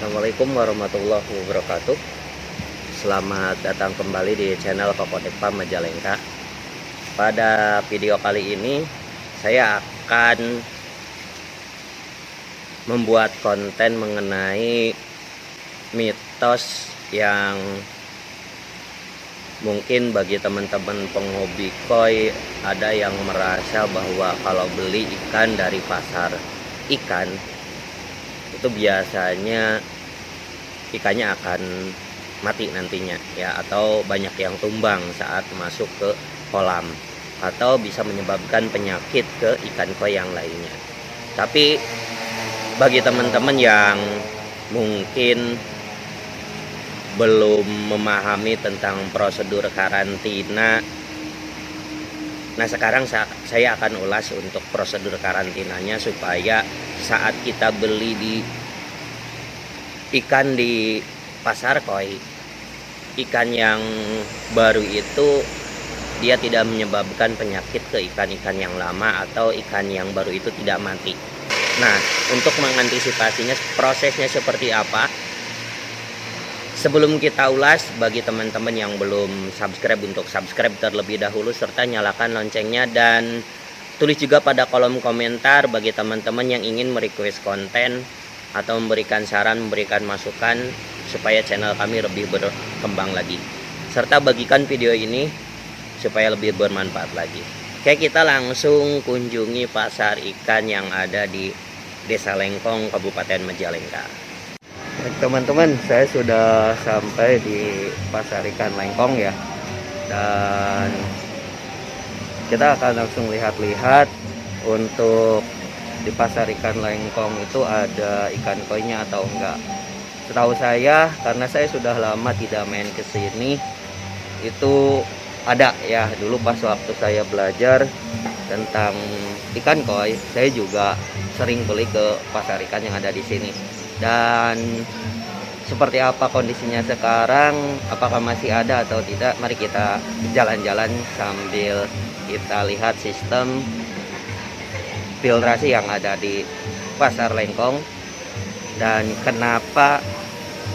Assalamualaikum warahmatullahi wabarakatuh. Selamat datang kembali di channel Kokodepa Majalengka. Pada video kali ini saya akan membuat konten mengenai mitos yang mungkin bagi teman-teman penghobi koi ada yang merasa bahwa kalau beli ikan dari pasar ikan itu biasanya ikannya akan mati nantinya ya, atau banyak yang tumbang saat masuk ke kolam, atau bisa menyebabkan penyakit ke ikan koi yang lainnya. Tapi bagi teman-teman yang mungkin belum memahami tentang prosedur karantina, nah sekarang saya akan ulas untuk prosedur karantinanya supaya saat kita beli ikan di pasar koi, ikan yang baru itu dia tidak menyebabkan penyakit ke ikan-ikan yang lama, atau ikan yang baru itu tidak mati. Nah, untuk mengantisipasinya prosesnya seperti apa? Sebelum kita ulas, bagi teman-teman yang belum subscribe, untuk subscribe terlebih dahulu serta nyalakan loncengnya, dan tulis juga pada kolom komentar bagi teman-teman yang ingin merequest konten atau memberikan saran, memberikan masukan supaya channel kami lebih berkembang lagi, serta bagikan video ini supaya lebih bermanfaat lagi. Oke, kita langsung kunjungi pasar ikan yang ada di Desa Lengkong, Kabupaten Majalengka. Baik teman-teman, saya sudah sampai di pasar ikan Lengkong ya, dan kita akan langsung lihat-lihat untuk di pasar ikan Lengkong itu ada ikan koinya atau enggak. Setahu saya, karena saya sudah lama tidak main ke sini, itu ada ya. Dulu pas waktu saya belajar tentang ikan koi, saya juga sering beli ke pasar ikan yang ada di sini. Dan seperti apa kondisinya sekarang, apakah masih ada atau tidak, mari kita jalan-jalan sambil kita lihat sistem filtrasi yang ada di pasar Lengkong, dan kenapa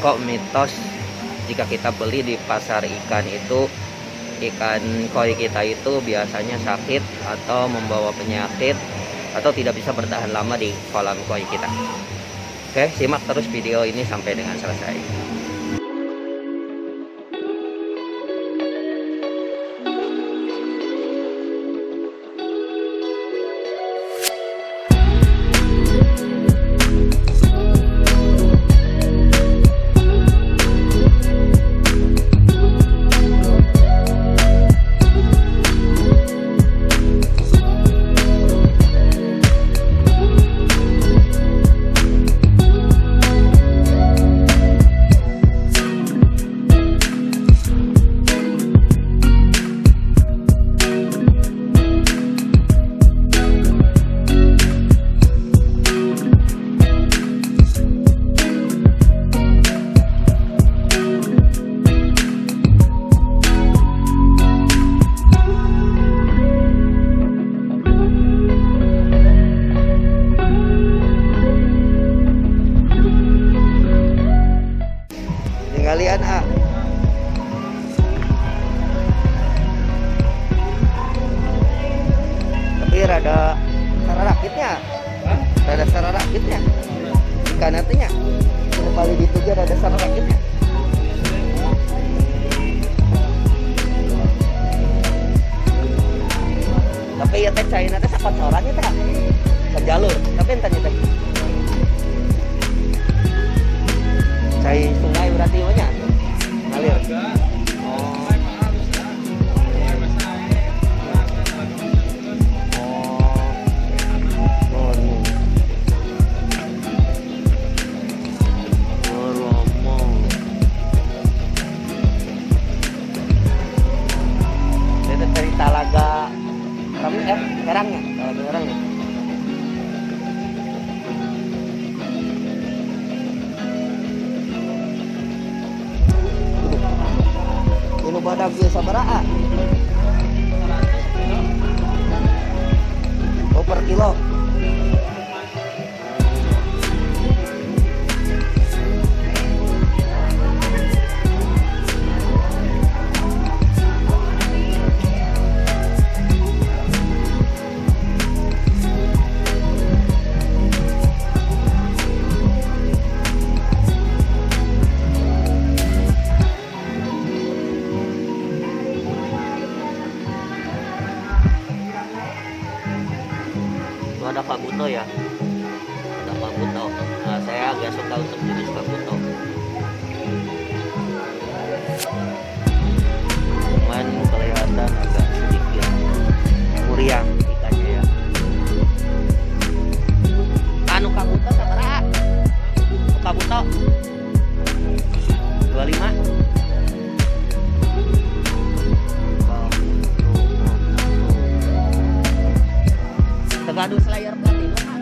kok mitos jika kita beli di pasar ikan itu ikan koi kita itu biasanya sakit atau membawa penyakit atau tidak bisa bertahan lama di kolam koi kita. Oke, simak terus video ini sampai dengan selesai. Kalian tapi rada sararakitnya, ikan artinya kembali dituju rada sararakitnya. Tapi ya teh China teh sakocorannya teh ke jalur, tapi enten teh cai sungai berarti banyak ngalir. Itu dari Talaga Perangnya, Talaga Perang nih. Ini badak dia sabaraha? Oh, per kilo. untuk jenis kabuto. Cuman kelihatan agak sedikit muriang ikannya ya. Anu kabuto sabaraha? Kabuto 25. Tegaduh selayar platino kan.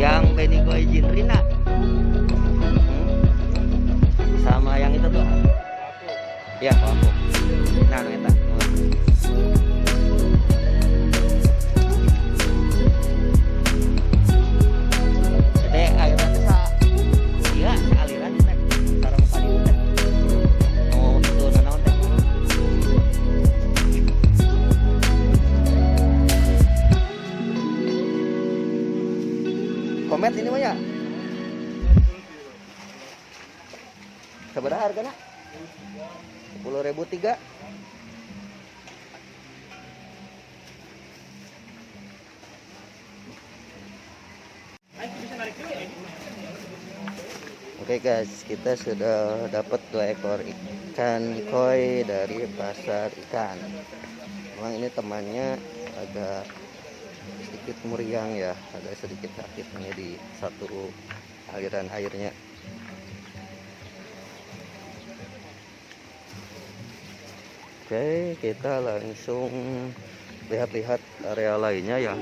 Yang Benigoy Jinrina sama yang itu tuh ya aku nah eta teh ayeuna teh sa iya aliran teh sareng padi teh oh itu nanaon teh komet ini mah ya. Seberapa harganya? 10.003. Oke guys, kita sudah dapat 2 ekor ikan koi dari pasar ikan. Memang ini temannya agak sedikit muriang ya, ada sedikit sakit hanya di satu aliran airnya. Oke, kita langsung lihat-lihat area lainnya ya.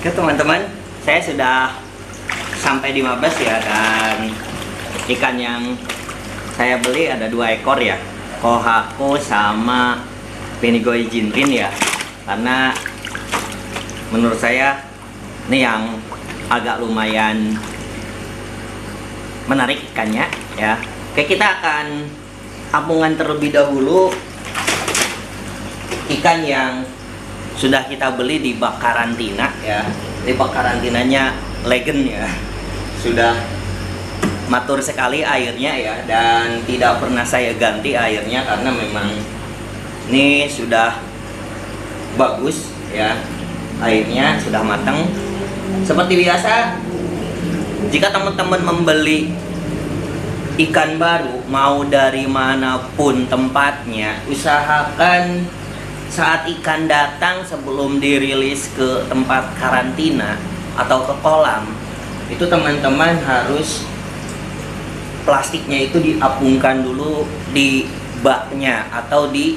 Oke teman-teman, saya sudah sampai di Mabes ya, dan ikan yang saya beli ada 2 ekor ya, Kohako sama Benigoy Jinrin ya, karena menurut saya ini yang agak lumayan menarik ikannya ya. Oke, kita akan kampungan terlebih dahulu ikan yang sudah kita beli di bak karantina ya. Di bak karantinanya legend ya, sudah matur sekali airnya ya, dan tidak pernah saya ganti airnya karena memang ini sudah bagus ya, airnya sudah matang. Seperti biasa, jika teman-teman membeli ikan baru mau dari manapun tempatnya, usahakan saat ikan datang sebelum dirilis ke tempat karantina atau ke kolam, itu teman-teman harus plastiknya itu diapungkan dulu di baknya atau di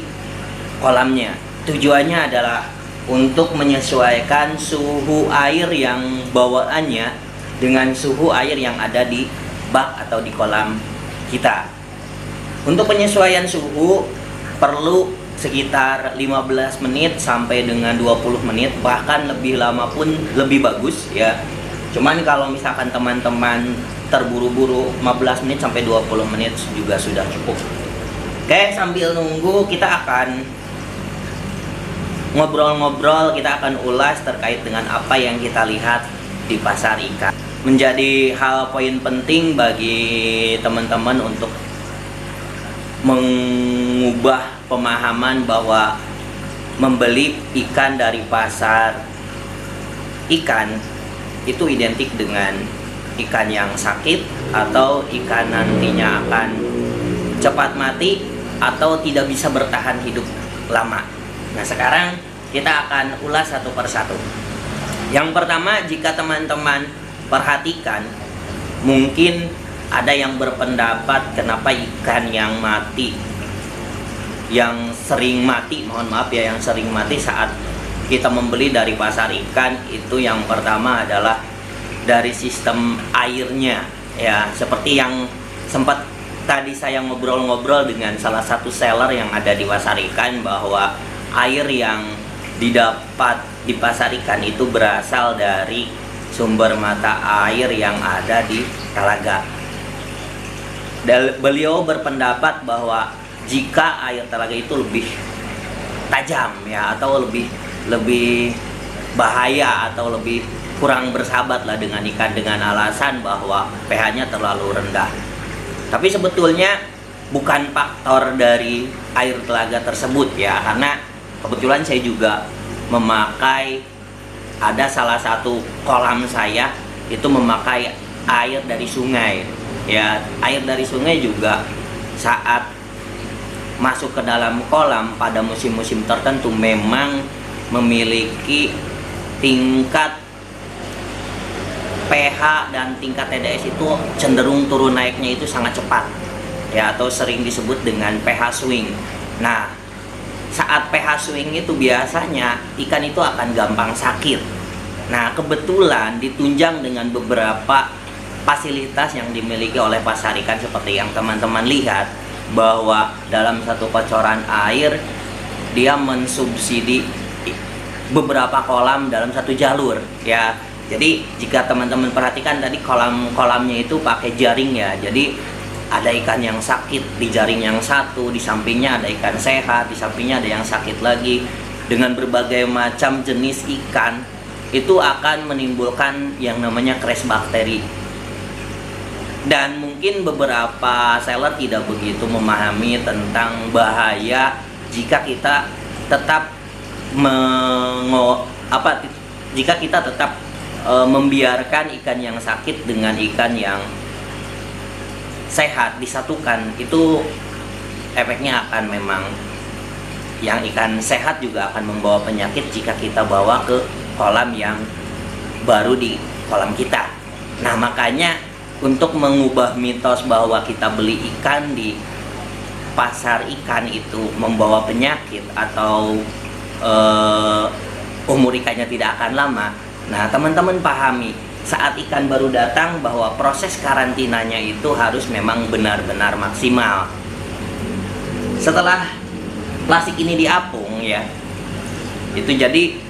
kolamnya. Tujuannya adalah untuk menyesuaikan suhu air yang bawaannya dengan suhu air yang ada di bak atau di kolam kita. Untuk penyesuaian suhu perlu sekitar 15 menit sampai dengan 20 menit, bahkan lebih lama pun lebih bagus ya. Cuman kalau misalkan teman-teman terburu-buru, 15 menit sampai 20 menit juga sudah cukup. Oke, sambil nunggu kita akan ngobrol-ngobrol, kita akan ulas terkait dengan apa yang kita lihat di pasar ikan. Menjadi hal poin penting bagi teman-teman untuk mengubah pemahaman bahwa membeli ikan dari pasar ikan itu identik dengan ikan yang sakit atau ikan nantinya akan cepat mati atau tidak bisa bertahan hidup lama. Nah, sekarang kita akan ulas satu persatu. Yang pertama, jika teman-teman perhatikan, mungkin ada yang berpendapat kenapa ikan yang mati, yang sering mati, mohon maaf ya, yang sering mati saat kita membeli dari pasar ikan, itu yang pertama adalah dari sistem airnya ya, seperti yang sempat tadi saya ngobrol-ngobrol dengan salah satu seller yang ada di pasar ikan, bahwa air yang didapat di pasar ikan itu berasal dari sumber mata air yang ada di Talaga. Dan beliau berpendapat bahwa jika air Talaga itu lebih tajam ya, atau lebih bahaya atau lebih kurang bersahabat lah dengan ikan, dengan alasan bahwa pH-nya terlalu rendah. Tapi sebetulnya bukan faktor dari air telaga tersebut ya, karena kebetulan saya juga memakai, ada salah satu kolam saya itu memakai air dari sungai ya. Air dari sungai juga saat masuk ke dalam kolam pada musim-musim tertentu memang memiliki tingkat pH dan tingkat TDS itu cenderung turun naiknya itu sangat cepat ya, atau sering disebut dengan pH swing. Nah, saat pH swing itu biasanya ikan itu akan gampang sakit. Nah, kebetulan ditunjang dengan beberapa fasilitas yang dimiliki oleh pasar ikan, seperti yang teman-teman lihat, bahwa dalam satu kocoran air dia mensubsidi beberapa kolam dalam satu jalur ya. Jadi jika teman-teman perhatikan tadi, kolam-kolamnya itu pakai jaring ya. Jadi ada ikan yang sakit di jaring yang satu, di sampingnya ada ikan sehat, di sampingnya ada yang sakit lagi. Dengan berbagai macam jenis ikan, itu akan menimbulkan yang namanya crash bakteri. Dan mungkin beberapa seller tidak begitu memahami tentang bahaya jika kita tetap membiarkan ikan yang sakit dengan ikan yang sehat disatukan. Itu efeknya akan memang, yang ikan sehat juga akan membawa penyakit jika kita bawa ke kolam yang baru di kolam kita. Nah, makanya untuk mengubah mitos bahwa kita beli ikan di pasar ikan itu membawa penyakit atau umur ikannya tidak akan lama. Nah, teman-teman pahami saat ikan baru datang bahwa proses karantinanya itu harus memang benar-benar maksimal. Setelah plastik ini diapung ya, itu jadi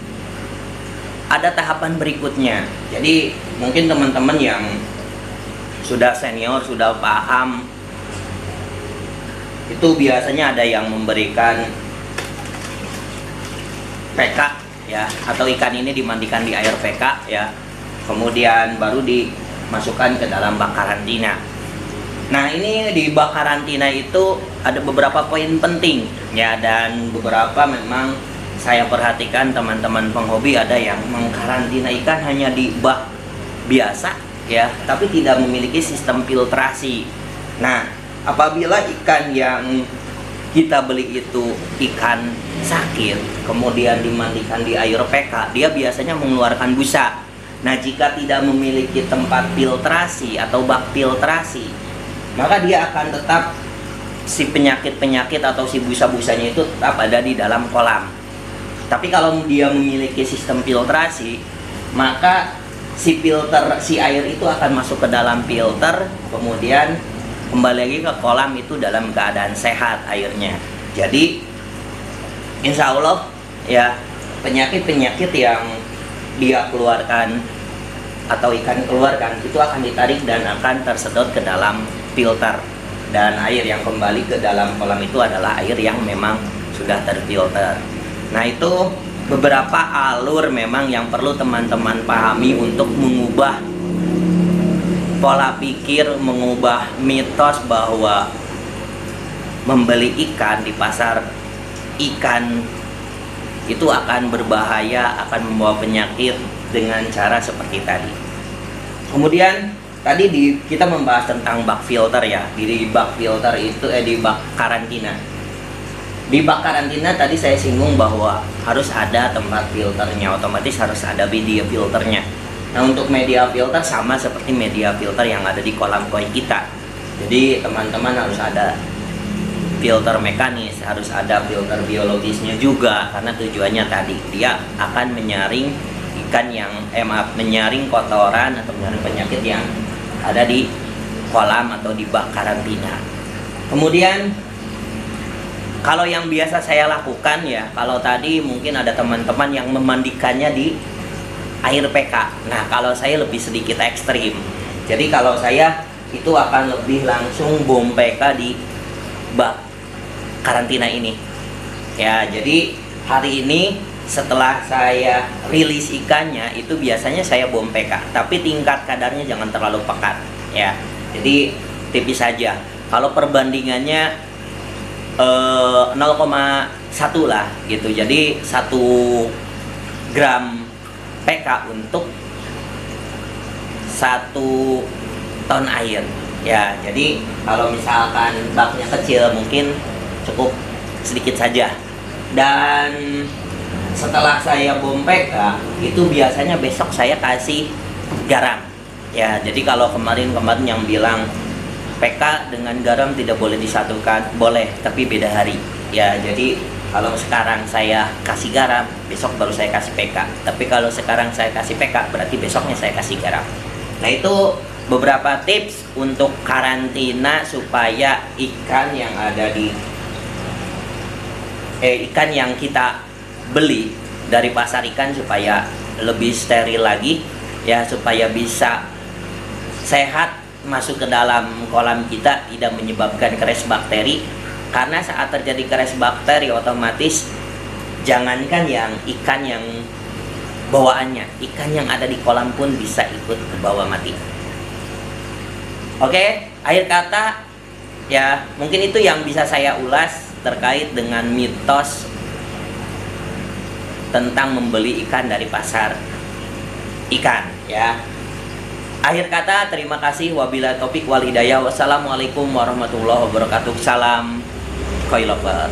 ada tahapan berikutnya. Jadi mungkin teman-teman yang sudah senior, sudah paham, itu biasanya ada yang memberikan PK ya, atau ikan ini dimandikan di air PK ya, kemudian baru dimasukkan ke dalam bak karantina. Nah, ini di bak karantina itu ada beberapa poin penting ya, dan beberapa memang saya perhatikan teman-teman penghobi ada yang mengkarantina ikan hanya di bak biasa ya, tapi tidak memiliki sistem filtrasi. Nah, apabila ikan yang kita beli itu ikan sakit, kemudian dimandikan di air PK, dia biasanya mengeluarkan busa. Nah, jika tidak memiliki tempat filtrasi atau bak filtrasi, maka dia akan tetap si penyakit-penyakit atau si busa-busanya itu tetap ada di dalam kolam. Tapi kalau dia memiliki sistem filtrasi, maka si air itu akan masuk ke dalam filter, kemudian kembali lagi ke kolam itu dalam keadaan sehat airnya. Jadi insya Allah ya, penyakit-penyakit yang dia keluarkan atau ikan keluarkan itu akan ditarik dan akan tersedot ke dalam filter, dan air yang kembali ke dalam kolam itu adalah air yang memang sudah terfilter. Nah, itu beberapa alur memang yang perlu teman-teman pahami untuk mengubah pola pikir, mengubah mitos bahwa membeli ikan di pasar ikan itu akan berbahaya, akan membawa penyakit dengan cara seperti tadi. Kemudian tadi kita membahas tentang bak filter ya. Di bak filter itu di bak karantina. Di bak karantina tadi saya singgung bahwa harus ada tempat filternya, otomatis harus ada media filternya. Nah, untuk media filter sama seperti media filter yang ada di kolam koi kita. Jadi teman-teman harus ada filter mekanis, harus ada filter biologisnya juga, karena tujuannya tadi dia akan menyaring ikan yang menyaring kotoran atau menyaring penyakit yang ada di kolam atau di bak karantina. Kemudian kalau yang biasa saya lakukan ya, kalau tadi mungkin ada teman-teman yang memandikannya di air PK. Nah, kalau saya lebih sedikit ekstrim. Jadi kalau saya itu akan lebih langsung bom PK di bak karantina ini. Ya, jadi hari ini setelah saya rilis ikannya itu biasanya saya bom PK, tapi tingkat kadarnya jangan terlalu pekat ya. Jadi tipis saja. Kalau perbandingannya 0,1 lah gitu. Jadi 1 gram PK untuk 1 ton air ya. Jadi kalau misalkan baknya kecil mungkin cukup sedikit saja. Dan setelah saya bom PK itu biasanya besok saya kasih garam ya. Jadi kalau kemarin yang bilang PK dengan garam tidak boleh disatukan, boleh, tapi beda hari ya. Jadi kalau sekarang saya kasih garam, besok baru saya kasih PK. Tapi kalau sekarang saya kasih PK, berarti besoknya saya kasih garam. Nah, itu beberapa tips untuk karantina supaya ikan yang ada di ikan yang kita beli dari pasar ikan supaya lebih steril lagi ya, supaya bisa sehat masuk ke dalam kolam kita, tidak menyebabkan crash bakteri. Karena saat terjadi crash bakteri otomatis jangankan yang ikan yang bawaannya, ikan yang ada di kolam pun bisa ikut ke bawah mati. Oke, akhir kata ya, mungkin itu yang bisa saya ulas terkait dengan mitos tentang membeli ikan dari pasar ikan ya. Akhir kata, terima kasih. Wabillahi taufik wal hidayah. Wassalamualaikum warahmatullahi wabarakatuh. Salam koi lover.